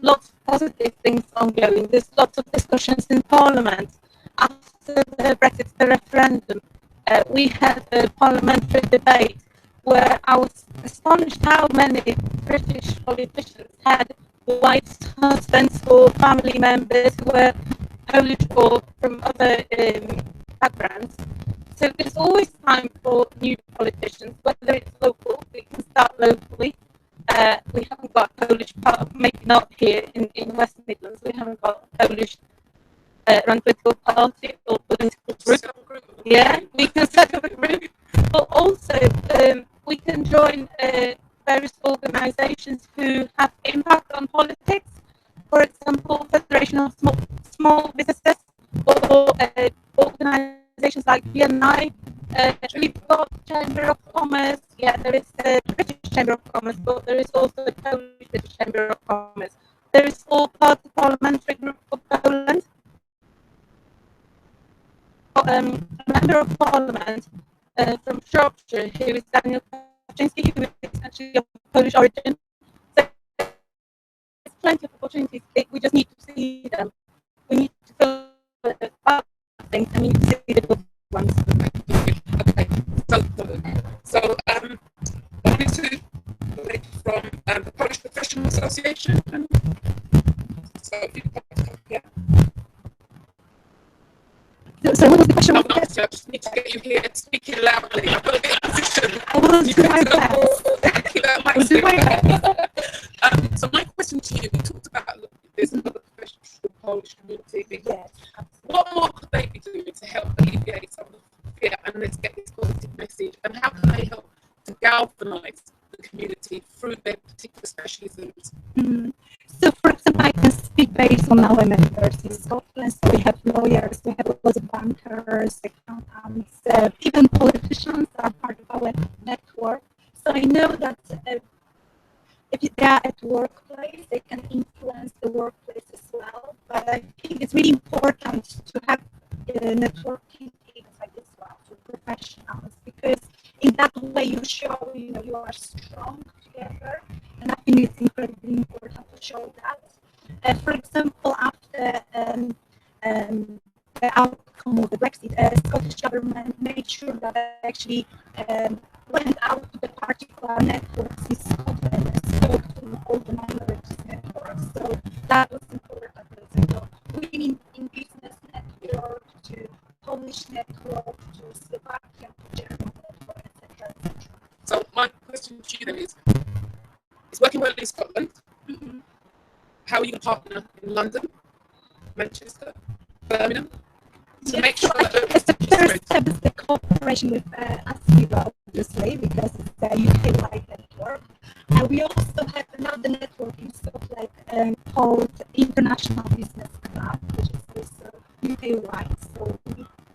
lots of positive things ongoing. There's lots of discussions in Parliament. After the Brexit referendum, we had a parliamentary debate where I was astonished how many British politicians had white husbands or family members who were Polish or from other backgrounds. So there's always time for new politicians, whether it's local, we can start locally. We haven't got Polish, maybe not here in West Midlands, we haven't got Polish run political party or political group. Yeah, we can set up a group, but also we can join various organisations who have impact on politics. For example, Federation of Small Businesses or organisations like BNI. We've got Chamber of Commerce. Yeah, there is a British Chamber of Commerce, but there is also a Polish British Chamber of Commerce. There is all part of the parliamentary group for Poland. A member of parliament from Shropshire, who is Daniel Kaczynski, who is actually of Polish origin. So there's plenty of opportunities. We just need to see them. We need to fill the bad things and we need to see the good ones. Okay, so wanted to relate from the Polish Professional Association. So, yeah. So what was the question? No, I just need to get you here speaking loudly. I've got to get a position. I will do my best. So my question to you, we talked about there's another professional Polish community. Yes. What more could they be doing to help alleviate some of the fear and let's get this positive message? And how can they help to galvanise the community through their particular specialisms? Mm-hmm. So, for example, I can speak based on our members in Scotland. So we have lawyers, we have lots of bankers, accountants, even politicians are part of our network. So I know that if they are at workplace, they can influence the workplace as well. But I think it's really important to have networking events like this one for professionals, because in that way you show, you are strong together. And I think it's incredibly important to show that. For example, after the outcome of the Brexit, the Scottish government made sure that they actually went out to the particular networks in Scotland and spoke to all the members of this network. So that was important. So women in business network, to Polish network, to Slovakian, to German network, etc. So my question to you then is working well in Scotland. Mm-hmm. How are you going to partner in London, Manchester, Birmingham? To make sure that the first step is the cooperation with Asbiro, obviously, because it's a UK-wide network. And we also have another network in Scotland called International Business Club, which is also UK-wide. So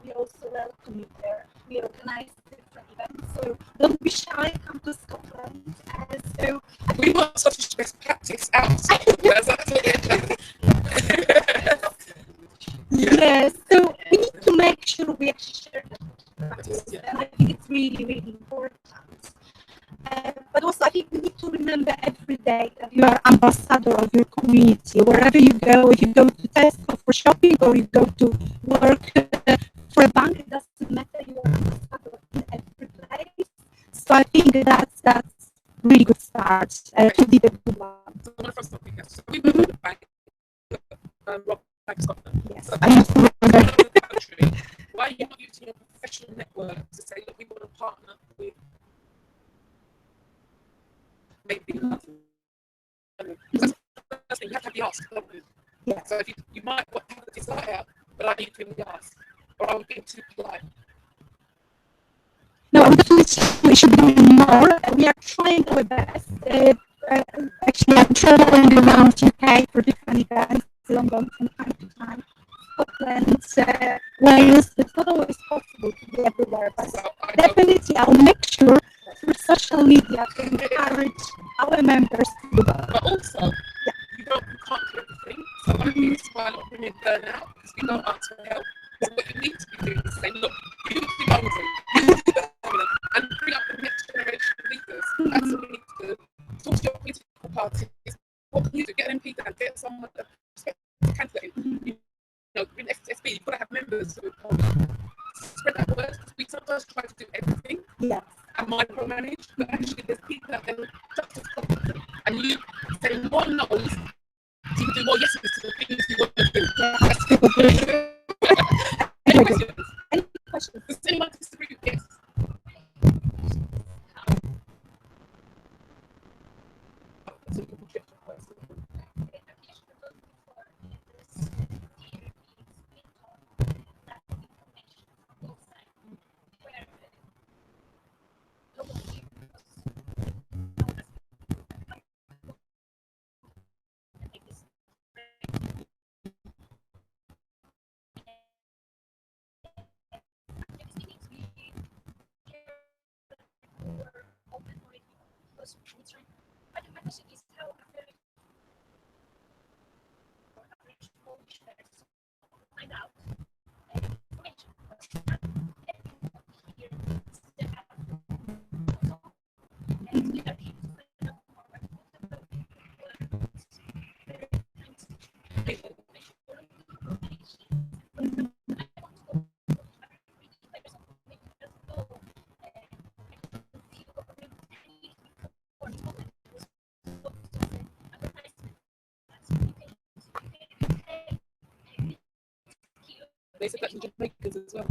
we also welcome you there. We organize different events. So don't be shy, come to Scotland. So we want such best practice out. Yes, so we need to make sure we actually share that practice, and I think it's really, really important. But also, I think we need to remember every day that you are ambassador of your community. Wherever you go, if you go to Tesco for shopping or you go to work for a bank, it doesn't matter. You are ambassador in every place. So I think that's really good start to be the good one. So one of us topic is we were in the bank, Scotland. Yes, so I have to remember. Why are you not using your professional network to say, look, we want to partner with maybe London? Because that's the first thing, you have to have the ask. Yeah. So if you might have the desire, but I need to really ask, or I would be too polite. No, I would definitely say we should do more. We are trying our best. Actually, I'm traveling around UK for different events, London from time to time, Scotland, Wales. It's not always possible to be everywhere, but definitely I'll make sure through social media to encourage our members to do that. But also, you can't do everything. So I think it's why a lot of women burn out, because we don't ask for help. So what you need to be doing is say, look, you need to be London, you need to be Birmingham, and bring up the next generation of leaders. That's what we need to do. Talk to your political parties, what can you do? Get an MP down, get someone, a candidate in, in SB, you've got to have members who spread that word. We sometimes try to do everything and micromanage, but actually there's people out there who just and you say more no's, so you can do more yeses to the things you want to do. Any questions? Any questions? Does anyone disagree with this? They said that to Jamaicans as well.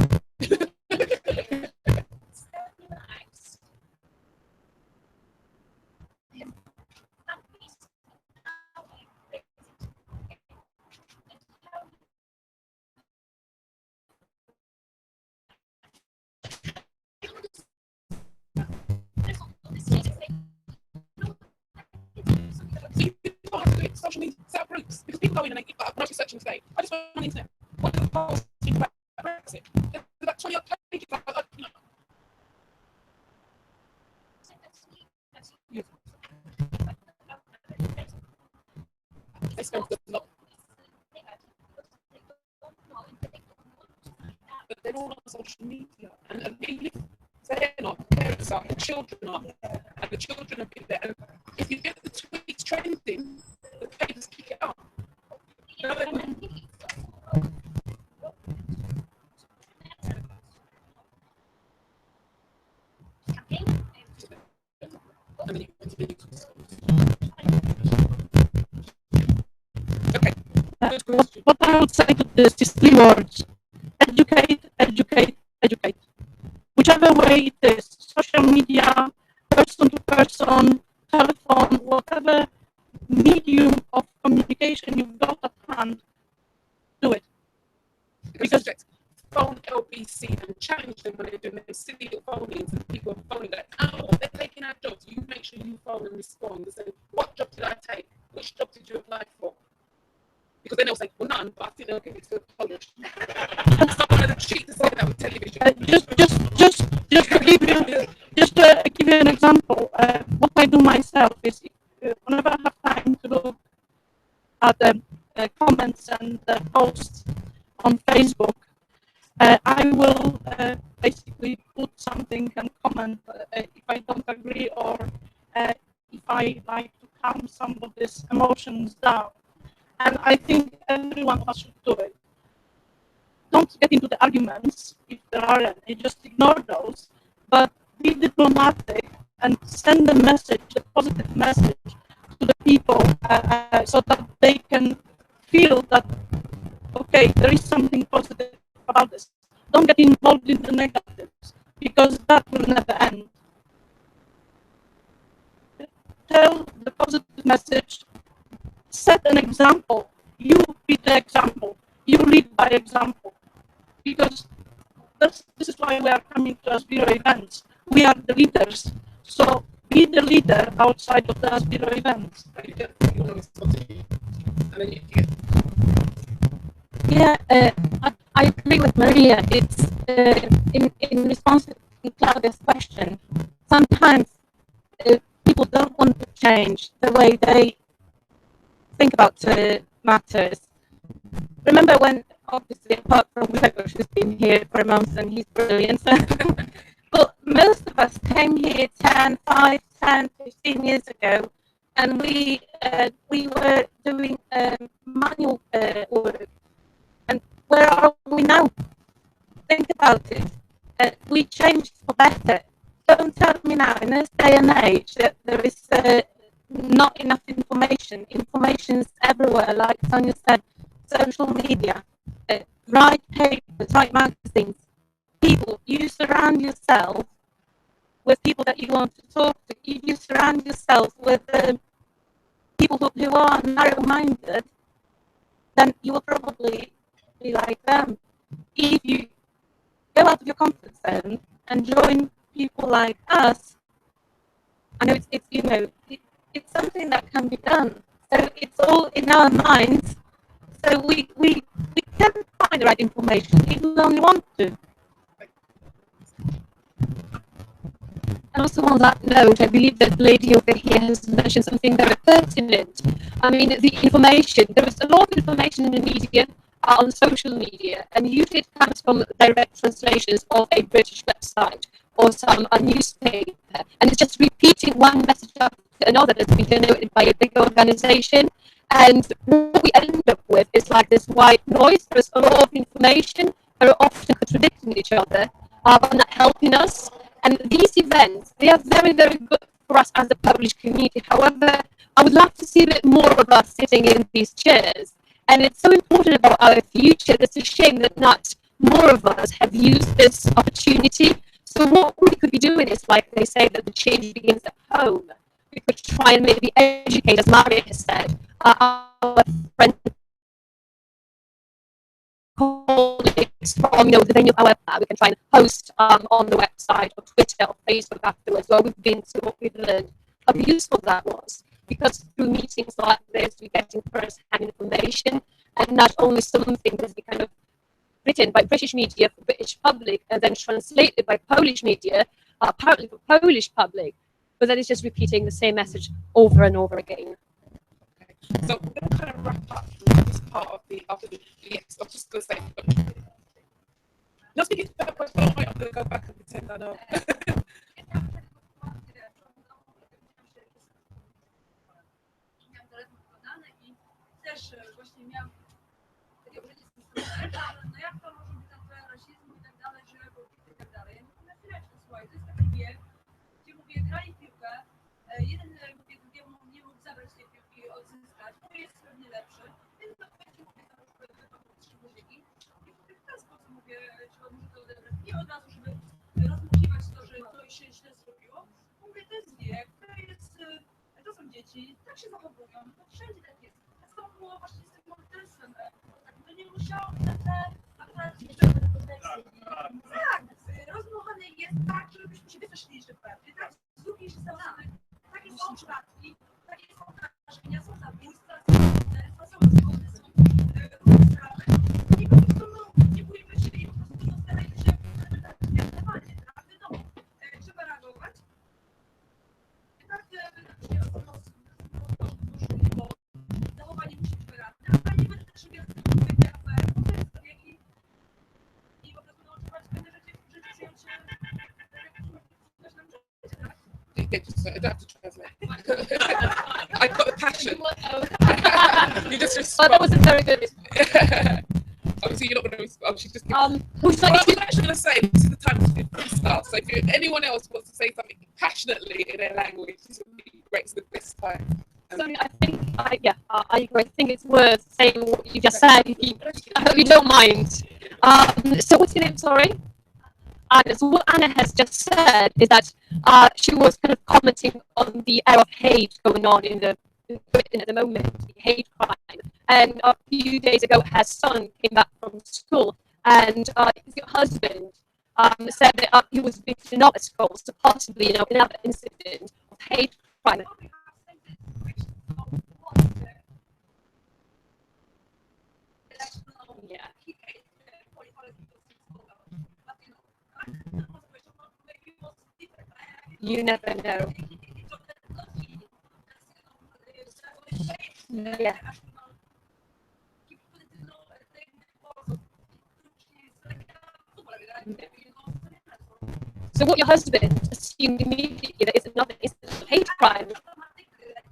Social media, set up groups, because people go in and they keep up, searching today. I just went on the internet. What are the polls about Brexit? There's about 20 odd pages. They spend a lot. But they're all on social media, and they're not, parents are, the children are, and the children have been there. And if you get the tweets trending, the papers kick it up. You know what I mean? What I would say to this is 3 words: educate, educate, educate. Whichever way it is, social media, person to person, telephone, whatever medium of communication you've got at hand, do it. Because phone LBC and challenge them when they're doing their silly little phone-ins and people are phoning like, oh, they're taking our jobs. You make sure you phone and respond and say, what job did I take? Which job did you apply for? Because then they'll say, well, none, but I think they'll get it to Polish. Some of the cheaters say that with television. Just to give you an example, what I do myself is whenever I have time to look at the comments and the posts on Facebook, I will basically put something and comment if I don't agree or if I like to calm somebody's emotions down. And I think every one of us should do it. Don't get into the arguments if there are any, just ignore those, but be diplomatic and send a message, a positive message to the people so that they can feel that, okay, there is something positive about this. Don't get involved in the negatives because that will never end. Tell the positive message, set an example. You be the example. You lead by example. Because this is why we are coming to Asbiro events. We are the leaders. So be the leader outside of the Asbiro events. Yeah, I agree with Maria. It's in response to Claudia's question. Sometimes people don't want to change the way they think about matters. Remember when, obviously, apart from Gregor, who's been here for a month and he's brilliant, but most of us came here 10, 15 years ago, and we were doing manual work. And where are we now? Think about it. We changed for better. Don't tell me now, in this day and age, that there is not enough information. Information is everywhere, like Sonia said, social media, write papers, write magazines. People, you surround yourself with people that you want to talk to. If you surround yourself with people who are narrow-minded, then you will probably be like them. If you go out of your comfort zone and join people like us, I know it's something that can be done. So it's all in our minds. So we can find the right information if we only want to. And also on that note, I believe that the lady over here has mentioned something very pertinent. I mean, the information, there is a lot of information in the media, on social media, and usually it comes from direct translations of a British website or some newspaper, and it's just repeating one message after another that's been generated by a big organization. And what we end up with is like this white noise. There's a lot of information, very often contradicting each other, but not helping us. And these events, they are very, very good for us as the Polish community. However, I would love to see a bit more of us sitting in these chairs. And it's so important about our future. It's a shame that not more of us have used this opportunity. So what we could be doing is, like they say, that the change begins at home. We could try and maybe educate, as Maria has said, our friends, colleagues from the venue. However, we can try and post on the website or Twitter or Facebook afterwards where we've been to, what we've learned, how useful that was. Because through meetings like this, we're getting first-hand information, and not only something that's been kind of written by British media for British public and then translated by Polish media, apparently for Polish public, but then it's just repeating the same message over and over again. Okay. So we're going to kind of wrap up this part of after the yes, I'm just going to say, not speaking to that question, I'm going to go back and pretend I know. Też właśnie miałam takie użycie systematyczne, ale no jak to może być ten rasizm i tak dalej, xenofobia i tak dalej. Ja mówię, chwileczkę, słuchaj, to jest taki wiek, gdzie mówię, grali w piłkę, jeden mówię, drugiemu nie mógł zabrać tej piłki, odzyskać, mówię, jest pewnie lepszy, więc to będzie, mówię, tam już wypadło trzy muzyki i mówię, w ten sposób mówię, trzeba może to odebrać, nie od razu, żeby rozmuchiwać to, że ktoś się źle zrobiło. Mówię, to jest wiek, to są dzieci, tak się zachowują, to wszędzie tak jest. To było właśnie z tym morderstwem. To nie musiało tak, rozmuchane jest tak, żebyśmy się wyszli jeszcze bardziej. Tak, z drugiej strony takie są przypadki, takie są zdarzenia, są zabójstwa, są morderstwa, są zgody, są różne sprawy. I po prostu nie bójmy się i po prostu starajmy się zdecydowanie, tak, wiadomo, trzeba reagować. Tak, zachowanie musi być wyraźne, ale nie będę też robiła takie afery, bo to jest wieki i po prostu nauczywać będę żyć się coś nam życie, tak? I don't have to translate. I've got a passion. You just Oh, that wasn't very good. Obviously, you're not going to respond. She's just. Who's What I was actually going to say, this is the time to do freestyle. So if anyone else wants to say something passionately in their language, this would be great. It's the best time. So I think, I agree. I think it's worth saying what you just said, I hope you don't mind. So what's your name, sorry? Anna. So what Anna has just said is that she was kind of commenting on the era of hate going on in Britain at the moment, the hate crime. And a few days ago, her son came back from school, and your husband said that he was beaten up at school, so possibly, another incident of hate crime. Yeah. You never know. Yeah. So what your husband assumed immediately that it's another incident of hate crime.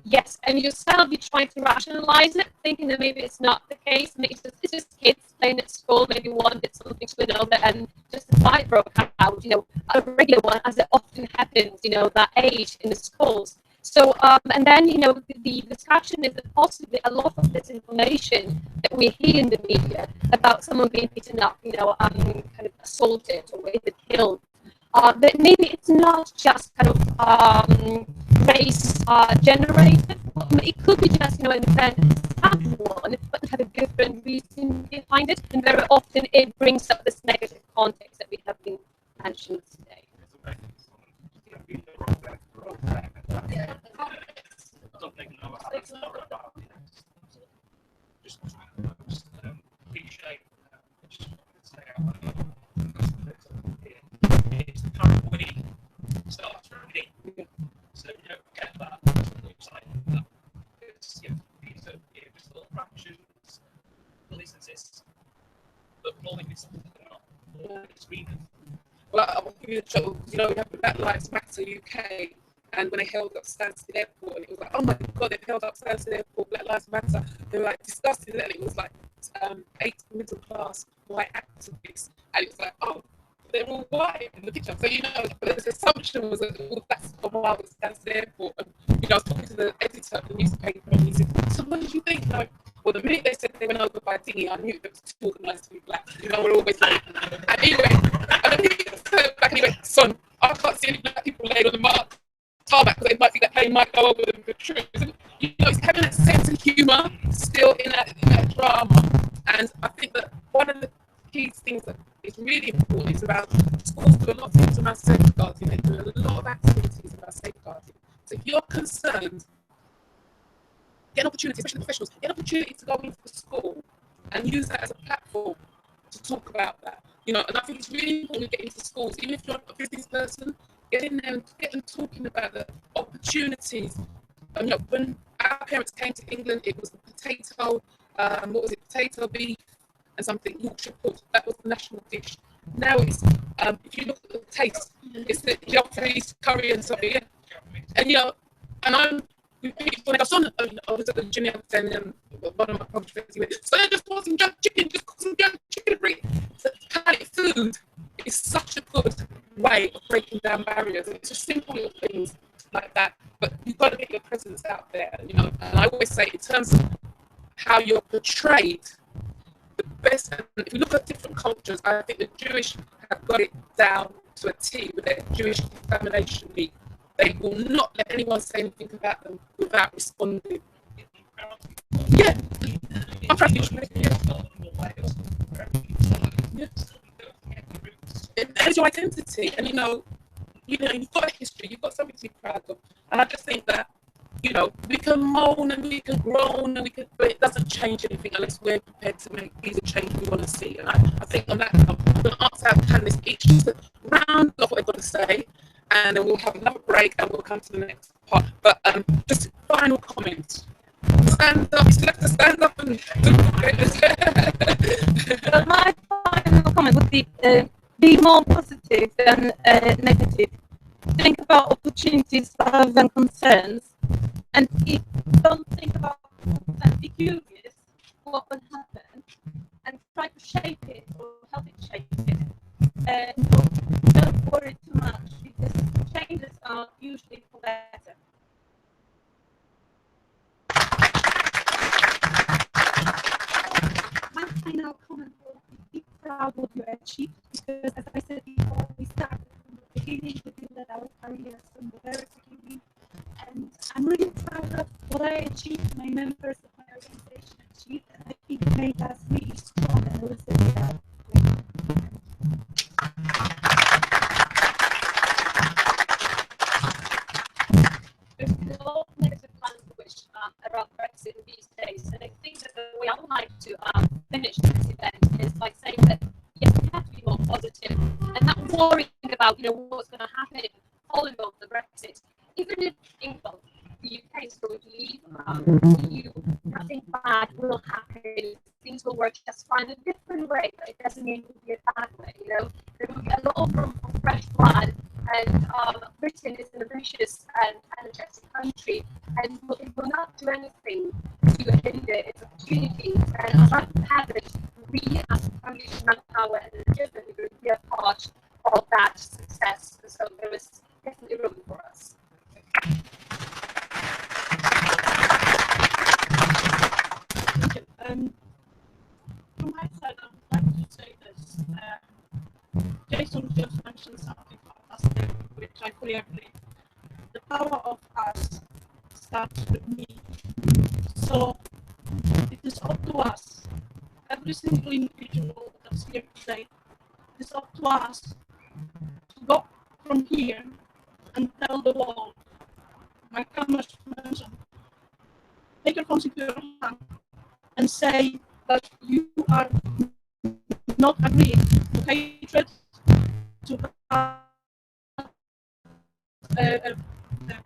Yes, and yourself, you're trying to rationalize it, thinking that maybe it's not the case, maybe it's just kids playing at school, maybe one did something to another, and just a fight broke out, a regular one, as it often happens, that age in the schools. So, and then, the discussion is that possibly a lot of this information that we hear in the media about someone being beaten up, kind of assaulted or even killed, that maybe it's not just kind of race generated. It could be just, an event that one, but have a different reason behind it. And very often it brings up this negative context that we have been mentioned today. It's the current way starts repeating. So you don't get that. It's like that. It's just little fractions, little instances, but all of it's something they're not. All it's reading. Well, I'll give you a trouble. We have the Black Lives Matter UK, and when they held up Stansted Airport, and it was like, oh my God, they've held up Stansted Airport, Black Lives Matter. They were like disgusted, and it was like 8 middle class white activists, and it was like, oh, they're all white in the picture. So, the assumption was that all that's from while I was Stansted Airport. And, I was talking to the editor of the newspaper, and he said, so what did you think? Well, the minute they said they went over by Dingy, I knew it was too organised to be black. We're always like, and anyway, and then he turned back and he went, son, I can't see any black people laid on the tarmac because they might think that plane might go over them for true. He's having that sense of humour still in that drama. And I think that one of the key things that is really important is about schools do a lot of things around safeguarding. They do a lot of activities about safeguarding. So if you're concerned, get an opportunity, especially professionals, get an opportunity to go into the school and use that as a platform to talk about that. And I think it's really important to get into schools, even if you're not a business person, get in there and get them talking about the opportunities. When our parents came to England, it was the potato, potato, beef, and something, Yorkshire pudding. That was the national dish. Now it's, if you look at the taste, it's the Japanese curry and something, yeah. And, and when I was at the gym and one of my college friends went, so I just want some jerk chicken, just cook some jerk chicken and bring it. So food is such a good way of breaking down barriers. It's just simple little things like that, but you've got to get your presence out there, And I always say, in terms of how you're portrayed, the best, and if you look at different cultures, I think the Jewish have got it down to a T with their Jewish Examination Week. They will not let anyone say anything about them without responding. Yeah, I'm proud of you. There's your identity, and you've got a history, you've got something to be proud of, and I just think that we can moan and we can groan and but it doesn't change anything unless we're prepared to make these change we want to see. And I think on that, I'm going to ask our panelists each to round off what they've got to say, and then we'll have another break and we'll come to the next part. But just final comments. Stand up, you have to stand up and Well, my final comment would be more positive than negative. Think about opportunities rather than concerns. And don't think about and be curious what will happen and try to shape it or help it shape it. And don't worry too much because changes are usually for better. My final comment will be proud of what you achieved because, as I said before, we started from the beginning, we built our careers from the very beginning, and I'm really proud of what I achieved, my members of my organization achieved, and I think it made us really strong and resilient. There's a lot of negative language around Brexit these days, and I think that the way I would like to finish this event is by saying that yes, we have to be more positive and not worrying about what's going to happen following on the Brexit. Even if England, the UK is going to leave the EU, nothing bad will happen. Things will work just fine in a different way, but it doesn't mean it will be a bad way. There will be a lot of room for fresh blood and Britain is an ambitious and energetic country, and it will not do anything to hinder its opportunities. And as I have it, we as Coalition Manpower and the Legitimate Group, we are part of that success. So there is definitely room for us. From my side, I would like to say this. Jason just mentioned something fantastic, which I fully agree. The power of us starts with me. So it is up to us, every single individual that's here today, it is up to us to go from here and tell the world, my comments mentioned, take your phones into your hand and say that you are not agreeing to hatred, to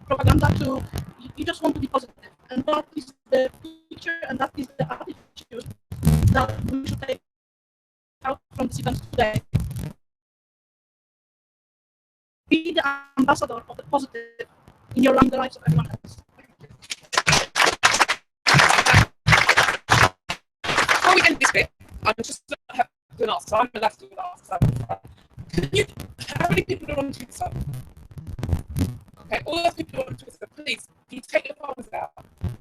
propaganda, to you just want to be positive. And that is the picture and that is the attitude that we should take out from this event today. Be the ambassador of the positive in your life, the lives of everyone else. Before we end this bit, I'm just going to ask, so I'm left to ask. How many people are on Twitter? Okay, all those people on Twitter, please, can you take your phones out,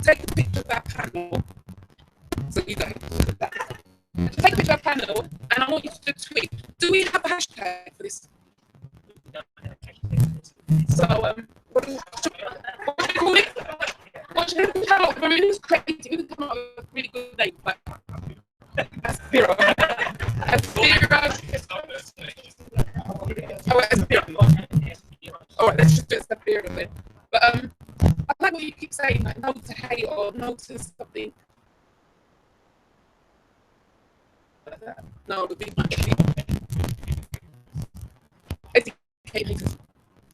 take a picture of that panel, so you don't take a picture of that panel, and I want you to tweet. Do we have a hashtag for this? So, what do you call it? What should we come up with? I mean, it's crazy. We can come up with a really good name, but Asbiro. Oh, Asbiro. All right, let's just do Asbiro then. But I like what you keep saying, like no to hate or no to something. No, the big one. Educate haters.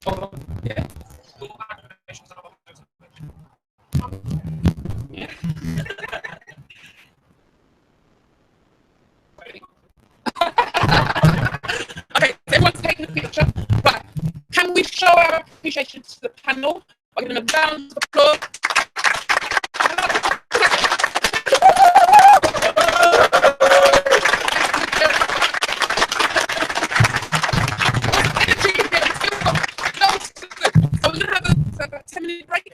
Oh, yeah. Yeah. Okay, everyone's taking a picture. Right. Can we show our appreciation to the panel by giving them a round of applause? So we're going to have a 10-minute break.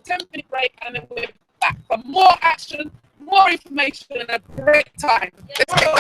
10-minute break, and then we're back for more action, more information, and a great time. Let's go.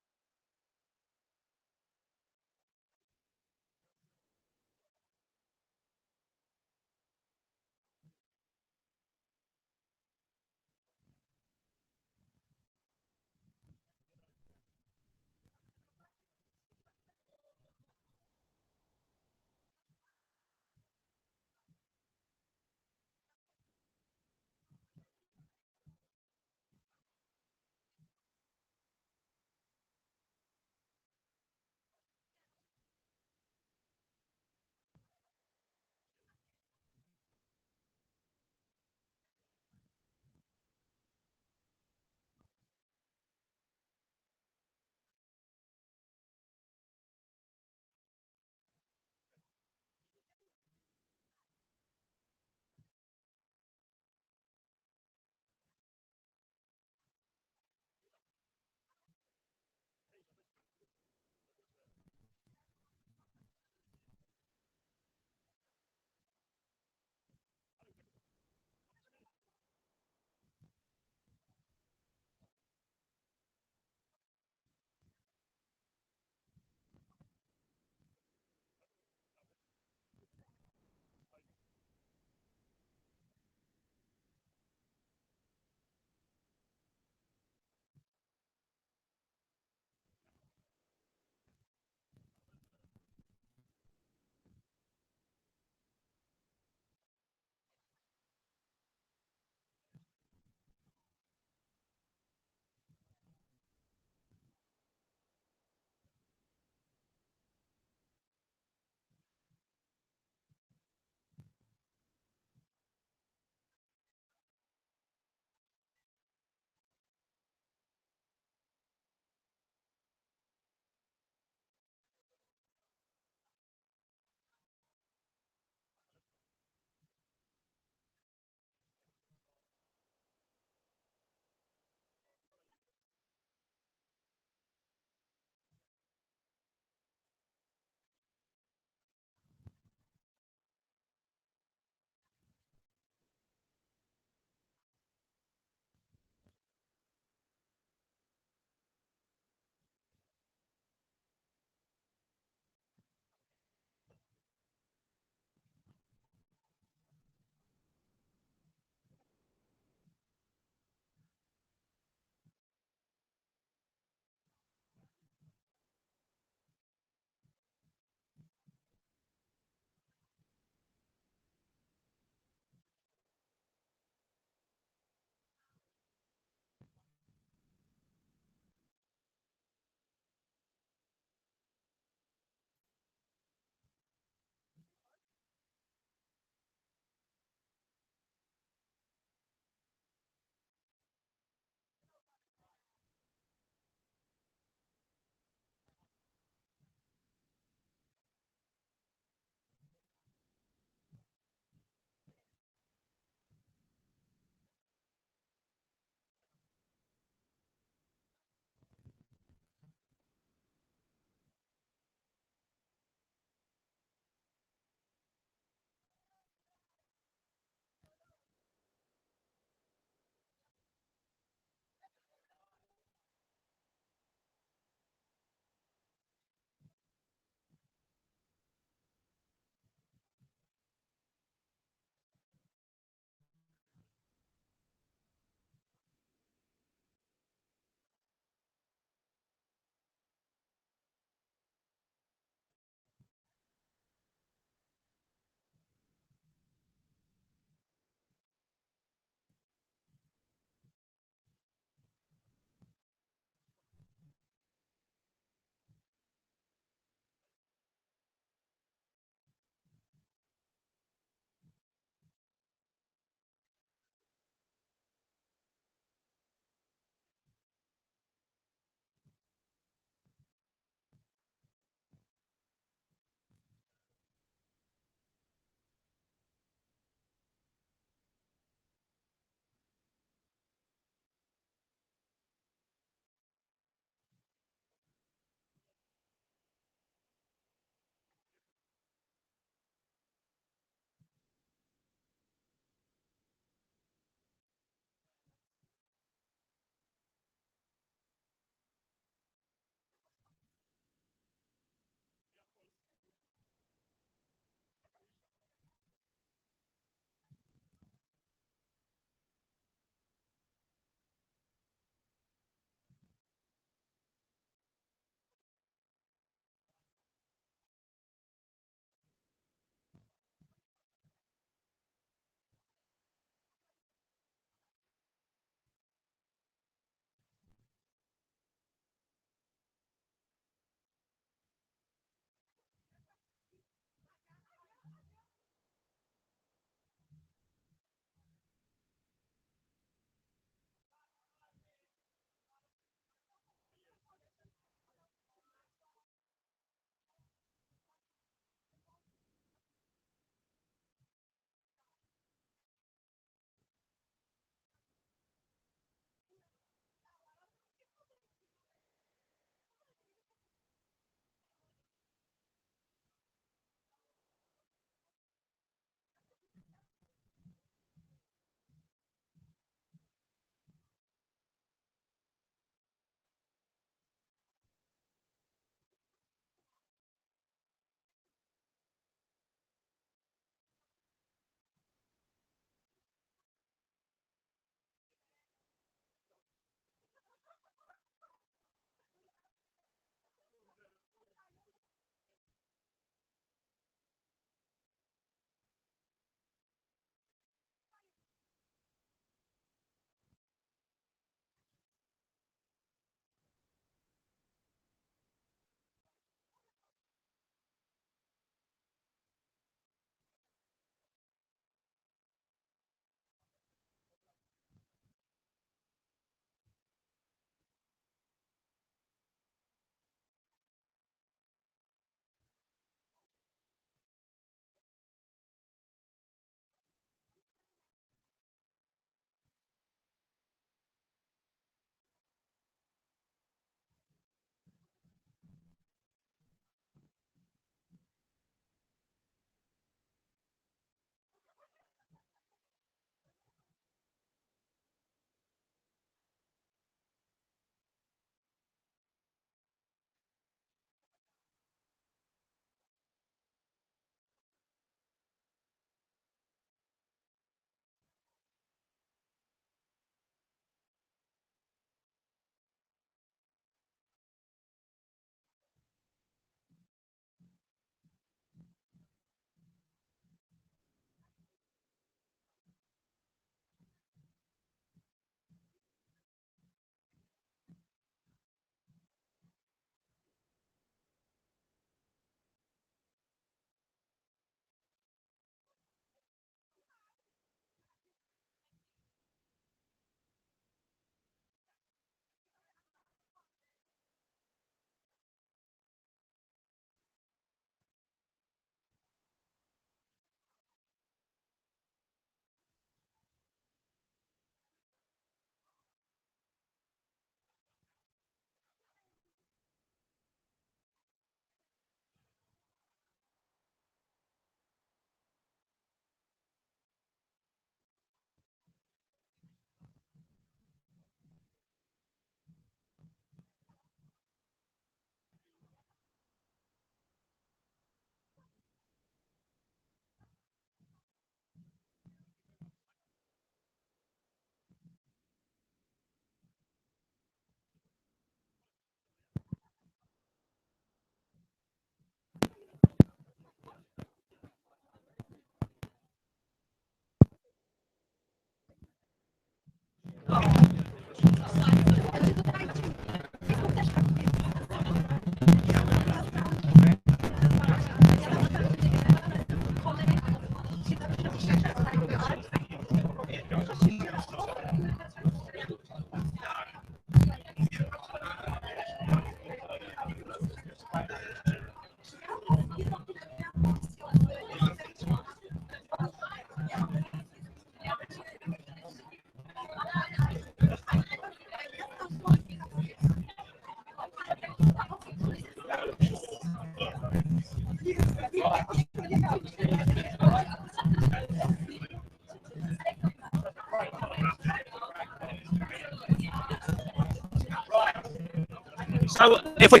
So if we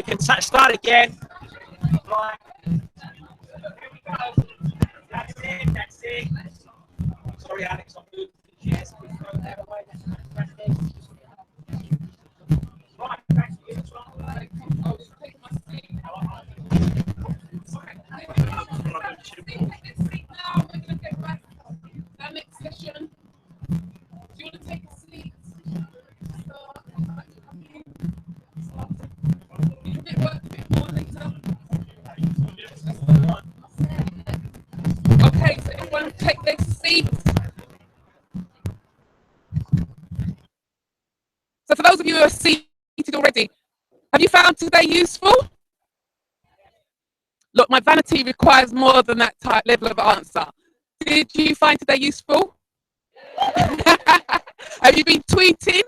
can start again. Right. Here we go. That's it. That's it. Sorry, Alex. I'm moving the chairs. Please throw that away. That's it. Right. Back to you. That next session. Do you want to take a seat? You can work a bit more later. Okay, so everyone take their seats. So for those of you who are seated already, have you found today useful? Look, my vanity requires more than that type level of answer. Did you find today useful? Have you been tweeting?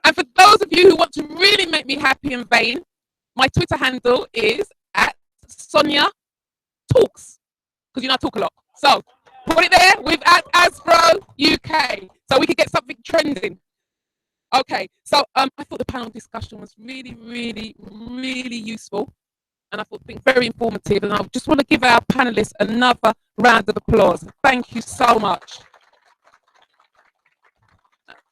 And for those of you who want to really make me happy and vain, my Twitter handle is @Sonia Talks, because you know I talk a lot. So put it there with @Asbiro UK, so we could get something trending. Okay, so I thought the panel discussion was really, really, really useful, and I thought very informative. And I just want to give our panelists another round of applause. Thank you so much.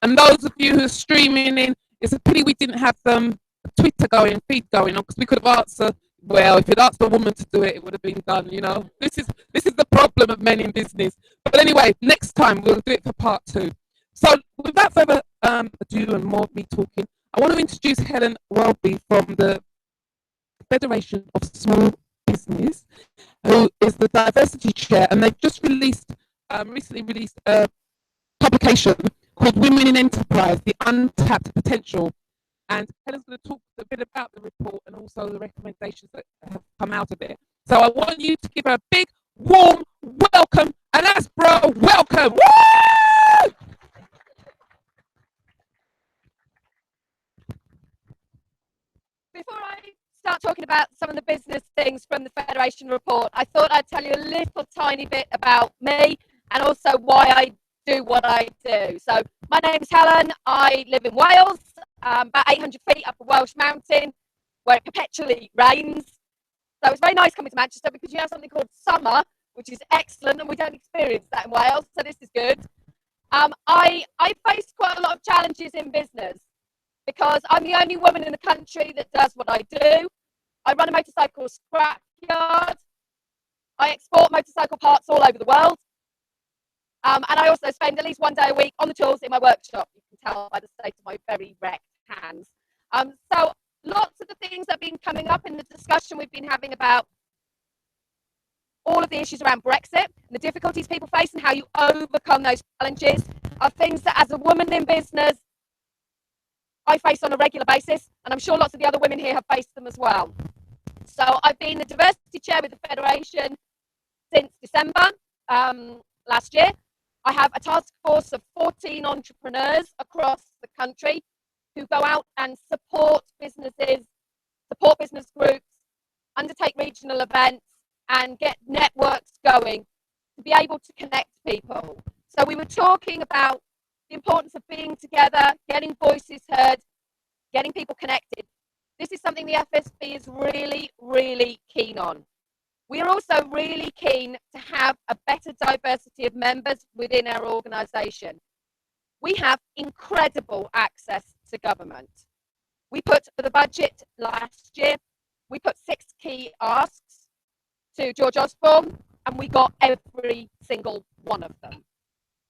And those of you who are streaming in, it's a pity we didn't have Twitter going, feed going on, because we could have answered. Well, if you'd asked a woman to do it, it would have been done. You know, this is the problem of men in business. But anyway, next time we'll do it for part 2. So without further ado and more of me talking, I want to introduce Helen Welby from the Federation of Small Business, who is the diversity chair, and they've just recently released a publication called Women in Enterprise, the Untapped Potential. And Helen's going to talk a bit about the report and also the recommendations that have come out of it. So I want you to give her a big, warm welcome, and that's welcome. Woo! Before I start talking about some of the business things from the Federation report, I thought I'd tell you a little tiny bit about me and also why I do what I do. So my name's Helen. I live in Wales, about 800 feet up a Welsh mountain where it perpetually rains. So it's very nice coming to Manchester because you have something called summer, which is excellent, and we don't experience that in Wales, so this is good. I face quite a lot of challenges in business because I'm the only woman in the country that does what I do. I run a motorcycle scrap yard. I export motorcycle parts all over the world. And I also spend at least one day a week on the tools in my workshop. You can tell by the state of my very wrecked hands. So lots of the things that have been coming up in the discussion we've been having about all of the issues around Brexit and the difficulties people face and how you overcome those challenges are things that as a woman in business, I face on a regular basis, and I'm sure lots of the other women here have faced them as well. So I've been the diversity chair with the Federation since December last year. I have a task force of 14 entrepreneurs across the country who go out and support businesses, support business groups, undertake regional events, and get networks going to be able to connect people. So we were talking about the importance of being together, getting voices heard, getting people connected. This is something the FSB is really, really keen on. We are also really keen to have a better diversity of members within our organisation. We have incredible access to government. We put, for the budget last year, we put 6 key asks to George Osborne, and we got every single one of them.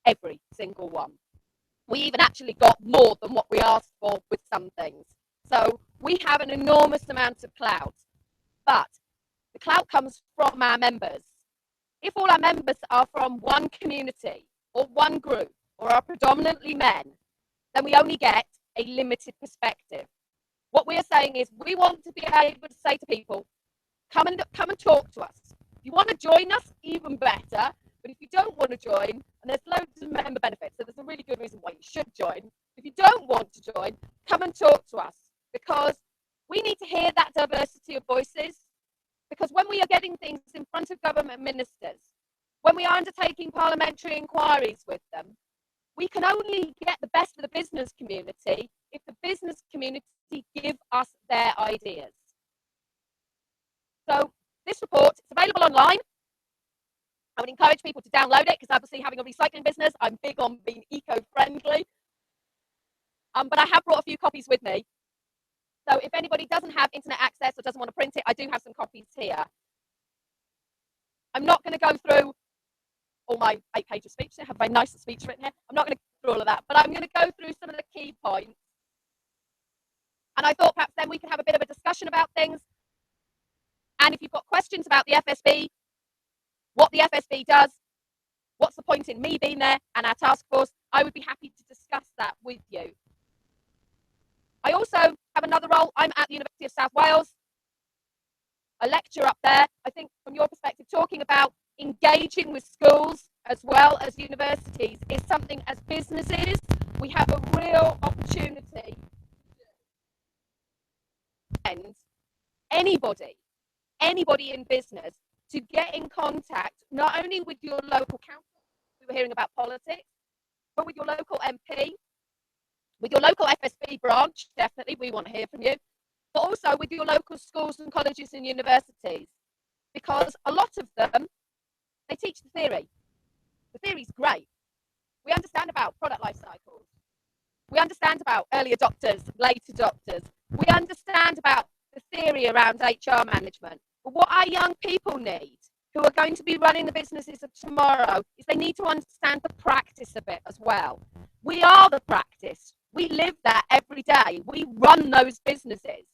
Every single one. We even actually got more than what we asked for with some things. So we have an enormous amount of clout. But the clout comes from our members. If all our members are from one community or one group or are predominantly men, then we only get a limited perspective. What we are saying is we want to be able to say to people, come and talk to us. If you want to join us, even better. But if you don't want to join, and there's loads of member benefits, so there's a really good reason why you should join. If you don't want to join, come and talk to us, because we need to hear that diversity of voices. Because when we are getting things in front of government ministers, when we are undertaking parliamentary inquiries with them, we can only get the best of the business community if the business community give us their ideas. So this report is available online. I would encourage people to download it because obviously having a recycling business, I'm big on being eco-friendly. But I have brought a few copies with me. So if anybody doesn't have internet access or doesn't want to print it, I do have some copies here. I'm not going to go through all my 8-page speech. I have a very nice speech written here. I'm not going to go through all of that, but I'm going to go through some of the key points. And I thought perhaps then we could have a bit of a discussion about things. And if you've got questions about the FSB, what the FSB does, what's the point in me being there and our task force, I would be happy to discuss that with you. I also have another role. I'm at the University of South Wales, a lecturer up there. I think from your perspective, talking about engaging with schools as well as universities is something as businesses, we have a real opportunity. And anybody in business to get in contact, not only with your local council, we were hearing about politics, but with your local MP, with your local FSB branch, definitely, we want to hear from you, but also with your local schools and colleges and universities, because a lot of them, they teach the theory. The theory's great. We understand about product life cycles. We understand about early adopters, late adopters. We understand about the theory around HR management. But what our young people need, who are going to be running the businesses of tomorrow, is they need to understand the practice of it as well. We are the practice. We live that every day. We run those businesses.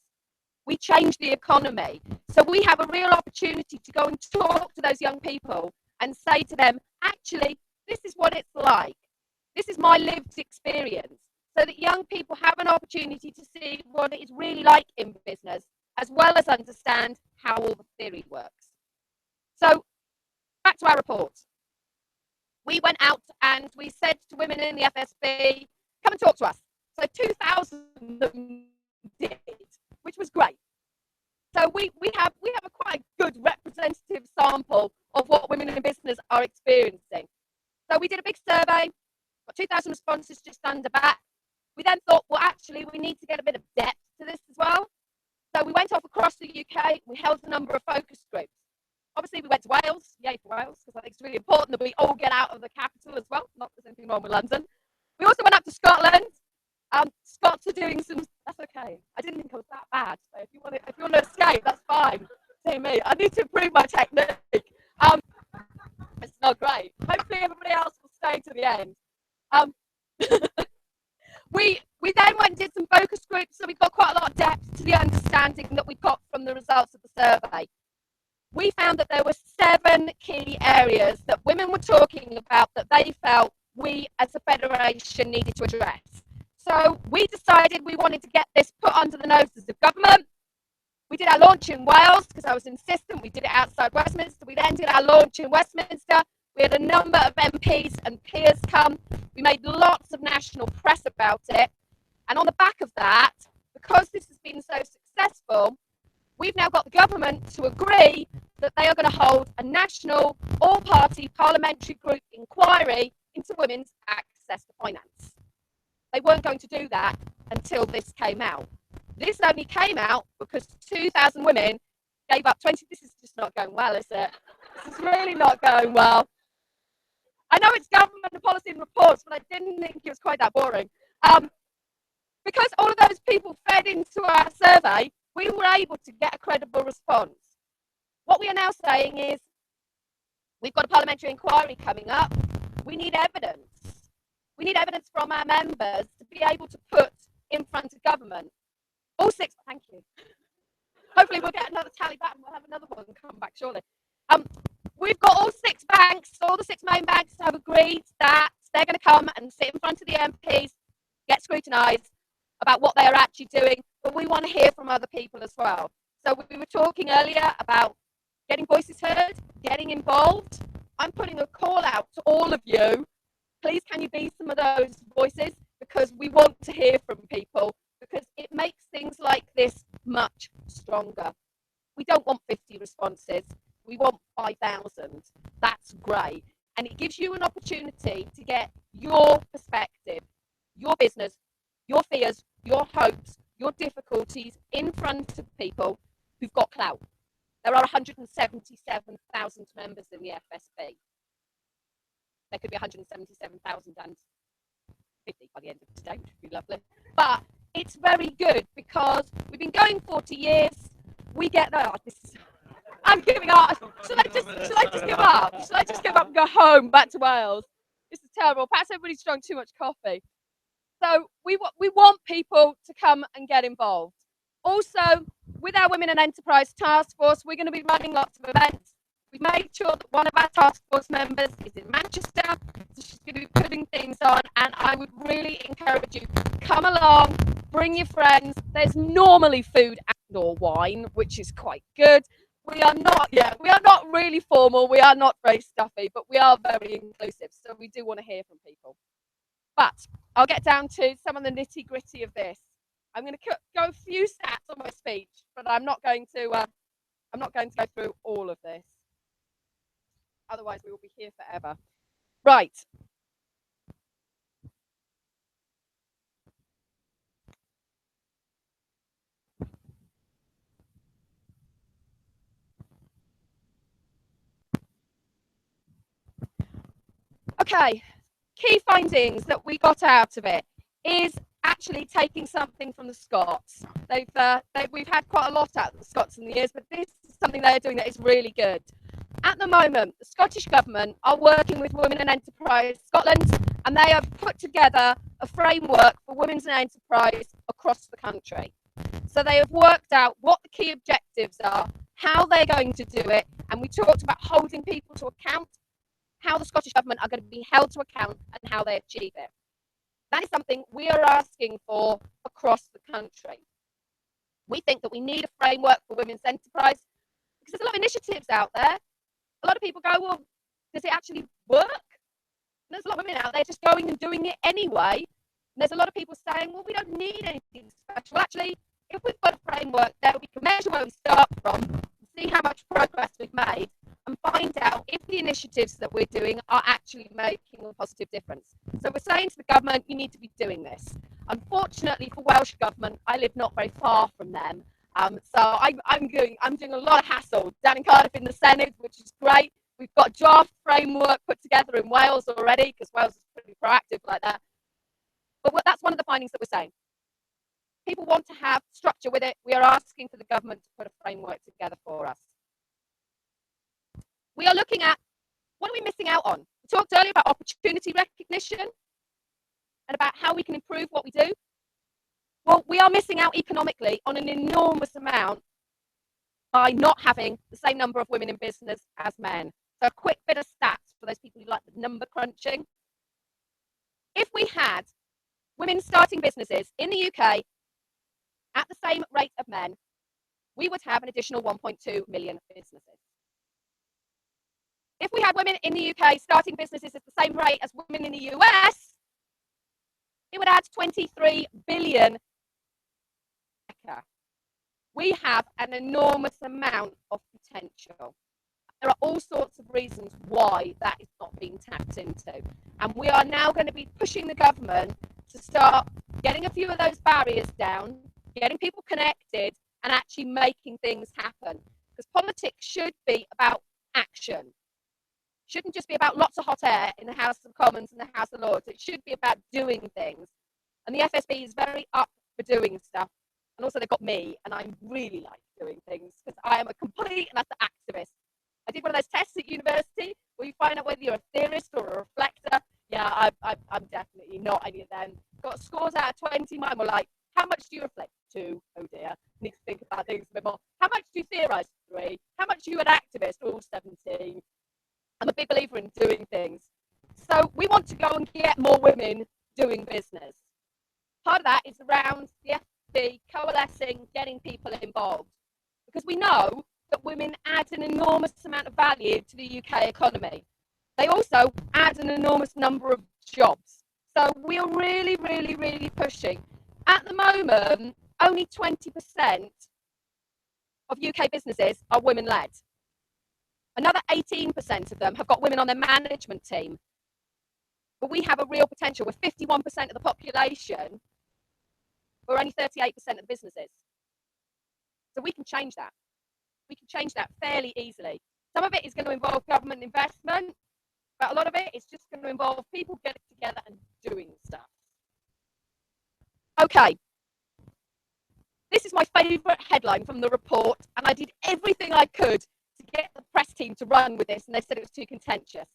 We change the economy. So we have a real opportunity to go and talk to those young people and say to them, actually, this is what it's like. This is my lived experience. So that young people have an opportunity to see what it is really like in business, as well as understand how all the theory works. So back to our report. We went out and we said to women in the FSB, come and talk to us. So 2,000 of them did, which was great. So we have a quite good representative sample of what women in business are experiencing. So we did a big survey, got 2,000 responses just under that. We then thought, well, actually, we need to get a bit of depth to this as well. So we went off across the UK. We held a number of focus groups. Obviously, we went to Wales. Yay for Wales, because I think it's really important that we all get out of the capital as well. Not that there's anything wrong with London. We also went up to Scotland. Scots are doing some. That's okay. I didn't think it was that bad. So if you want to escape, that's fine. See me. I need to improve my technique. It's not great. Hopefully, everybody else will stay to the end. We then went and did some focus groups, so we got quite a lot of depth to the understanding that we got from the results of the survey. We found that there were 7 key areas that women were talking about that they felt we as a federation needed to address. So we decided we wanted to get this put under the noses of government. We did our launch in Wales because I was insistent. We did it outside Westminster. We then did our launch in Westminster. We had a number of MPs and peers come. We made lots of national press about it. And on the back of that, because this has been so successful, we've now got the government to agree that they are going to hold a national, all-party parliamentary group inquiry into women's access to finance. They weren't going to do that until this came out. This only came out because 2,000 women gave up 20. This is just not going well, is it? This is really not going well. I know it's government and policy and reports, but I didn't think it was quite that boring. Because all of those people fed into our survey, we were able to get a credible response. What we are now saying is, we've got a parliamentary inquiry coming up. We need evidence. We need evidence from our members to be able to put in front of government. All 6, thank you. Hopefully we'll get another tally back and we'll have another one come back shortly. We've got all 6 banks, all the 6 main banks have agreed that they're going to come and sit in front of the MPs, get scrutinised about what they are actually doing, but we want to hear from other people as well. So we were talking earlier about getting voices heard, getting involved. I'm putting a call out to all of you. Please can you be some of those voices, because we want to hear from people, because it makes things like this much stronger. We don't want 50 responses. We want 5,000. That's great. and it gives you an opportunity to get your perspective, your business, your fears, your hopes, your difficulties in front of people who've got clout. There are 177,000 members in the FSB. There could be 177,050 by the end of today, which would be lovely. But it's very good because we've been going 40 years. We get that. I'm giving up. Shall I just give up? Shall I just give up and go home, back to Wales? This is terrible. Perhaps everybody's drunk too much coffee. So we want people to come and get involved. Also, with our Women in Enterprise Task Force, we're going to be running lots of events. We've made sure that one of our task force members is in Manchester, so she's going to be putting things on, and I would really encourage you, come along, bring your friends. There's normally food and or wine, which is quite good. We are not really formal, we are not very stuffy, but we are very inclusive, so we do want to hear from people. But I'll get down to some of the nitty gritty of this. I'm going to go a few stats on my speech, but I'm not going to go through all of this. Otherwise, we will be here forever. Right. Okay. Key findings that we got out of it is actually taking something from the Scots. We've had quite a lot out of the Scots in the years, but this is something they're doing that is really good. At the moment, the Scottish Government are working with Women in Enterprise Scotland, and they have put together a framework for women in enterprise across the country. So they have worked out what the key objectives are, how they're going to do it, and we talked about holding people to account, how the Scottish Government are going to be held to account, and how they achieve it. That is something we are asking for across the country. We think that we need a framework for women's enterprise because there's a lot of initiatives out there. A lot of people go, well, does it actually work? And there's a lot of women out there just going and doing it anyway. And there's a lot of people saying, well, we don't need anything special. Actually, if we've got a framework there, we can measure where we start from, see how much progress we've made, and find out if the initiatives that we're doing are actually making a positive difference. So we're saying to the government, you need to be doing this. Unfortunately for Welsh Government, I live not very far from them. So I'm doing a lot of hassle down in Cardiff in the Senedd, which is great. We've got a draft framework put together in Wales already, because Wales is pretty proactive like that. But that's one of the findings that we're saying. People want to have structure with it. We are asking for the government to put a framework together for us. We are looking at, what are we missing out on? We talked earlier about opportunity recognition and about how we can improve what we do. Well, we are missing out economically on an enormous amount by not having the same number of women in business as men. So a quick bit of stats for those people who like the number crunching. If we had women starting businesses in the UK at the same rate of men, we would have an additional 1.2 million businesses. If we had women in the UK starting businesses at the same rate as women in the US, it would add 23 billion. We have an enormous amount of potential. There are all sorts of reasons why that is not being tapped into. And we are now going to be pushing the government to start getting a few of those barriers down, getting people connected, and actually making things happen. Because politics should be about action. Shouldn't just be about lots of hot air in the House of Commons and the House of Lords. It should be about doing things. And the FSB is very up for doing stuff. And also they've got me, and I really like doing things because I am a complete and utter activist. I did one of those tests at university where you find out whether you're a theorist or a reflector. Yeah, I'm definitely not any of them. Got scores out of 20. Mine were like, how much do you reflect? 2. Oh dear, need to think about things a bit more. How much do you theorise? 3. How much are you an activist? Oh, 17. I'm a big believer in doing things. So we want to go and get more women doing business. Part of that is around the FSB coalescing, getting people involved. Because we know that women add an enormous amount of value to the UK economy. They also add an enormous number of jobs. So we are really, really, really pushing. At the moment, only 20% of UK businesses are women-led. Another 18% of them have got women on their management team. But we have a real potential. With 51% of the population, we're only 38% of the businesses. So we can change that. We can change that fairly easily. Some of it is going to involve government investment, but a lot of it is just going to involve people getting together and doing stuff. Okay. This is my favourite headline from the report, and I did everything I could to get the press team to run with this, and they said it was too contentious.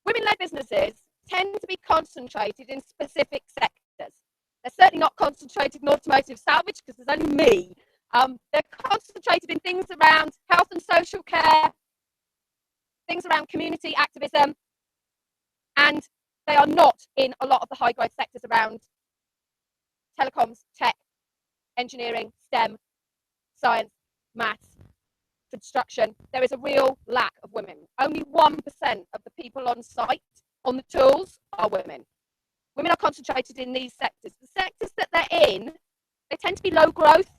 Women-led businesses tend to be concentrated in specific sectors. They're certainly not concentrated in automotive salvage, because there's only me. They're concentrated in things around health and social care, things around community activism, and they are not in a lot of the high growth sectors around telecoms, tech, engineering, STEM, science, maths, construction. There is a real lack of women. Only 1% of the people on site, on the tools, are women. Women are concentrated in these sectors. The sectors that they're in, they tend to be low growth.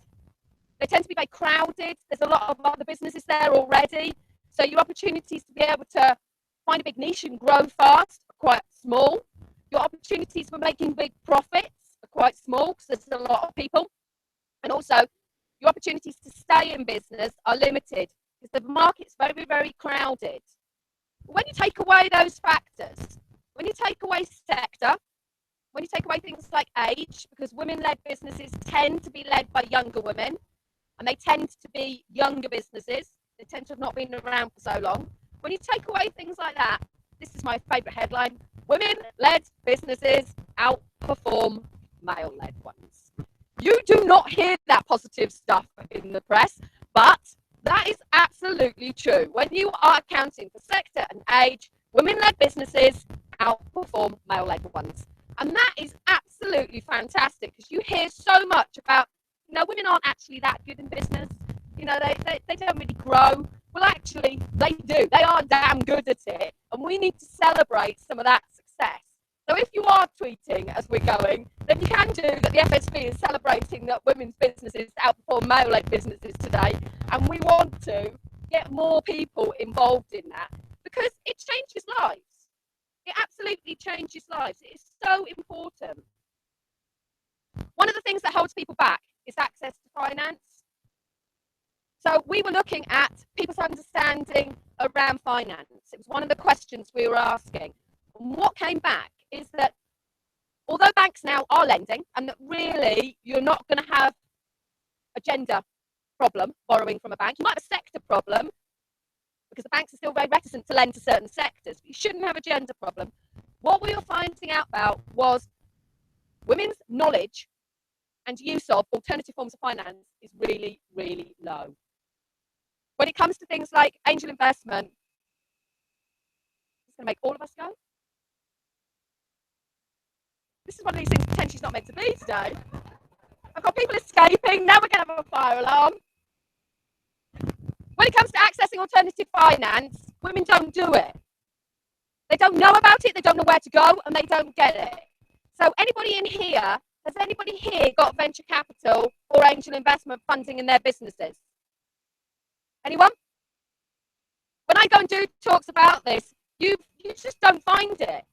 They tend to be very crowded. There's a lot of other businesses there already. So your opportunities to be able to find a big niche and grow fast are quite small. Your opportunities for making big profits are quite small because there's a lot of people. And also, your opportunities to stay in business are limited because the market's very, very crowded. But when you take away those factors, when you take away sector, when you take away things like age, because women-led businesses tend to be led by younger women, and they tend to be younger businesses. They tend to have not been around for so long. When you take away things like that, this is my favourite headline: women-led businesses outperform male-led ones. You do not hear that positive stuff in the press, but that is absolutely true. When you are accounting for sector and age, women-led businesses outperform male-led ones. And that is absolutely fantastic, because you hear so much about, women aren't actually that good in business. They don't really grow. Well, actually, they do. They are damn good at it. And we need to celebrate some of that success. So if you are tweeting as we're going, then you can do that. The FSB is celebrating that women's businesses outperform male-led businesses today. And we want to get more people involved in that, because it changes lives. It absolutely changes lives. It is so important. One of the things that holds people back is access to finance. So we were looking at people's understanding around finance. It was one of the questions we were asking. And what came back is that although banks now are lending, and that really you're not going to have a gender problem borrowing from a bank, you might have a sector problem, because the banks are still very reticent to lend to certain sectors. But you shouldn't have a gender problem. What we were finding out about was women's knowledge and use of alternative forms of finance is really, really low. When it comes to things like angel investment, it's going to make all of us go. This is one of these things potentially not meant to be today. I've got people escaping. Now we're going to have a fire alarm. When it comes to accessing alternative finance, women don't do it. They don't know about it, they don't know where to go, and they don't get it. So anybody in here, has anybody here got venture capital or angel investment funding in their businesses? Anyone? When I go and do talks about this, you just don't find it.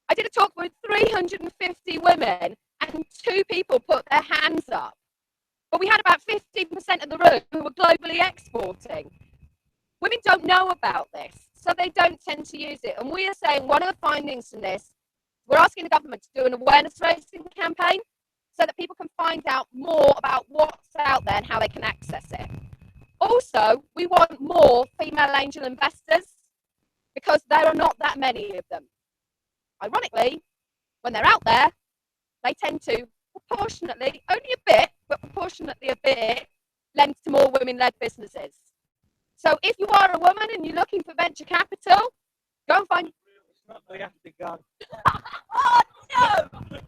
I did a talk with 350 women and 2 people put their hands up. But we had about 15% of the room who were globally exporting. Women don't know about this, so they don't tend to use it. And we are saying one of the findings from this, we're asking the government to do an awareness raising campaign so that people can find out more about what's out there and how they can access it. Also, we want more female angel investors, because there are not that many of them. Ironically, when they're out there, they tend to proportionately, only a bit, but proportionately a bit, lend to more women-led businesses. So if you are a woman and you're looking for venture capital, go and find... It's not the African. Oh, no!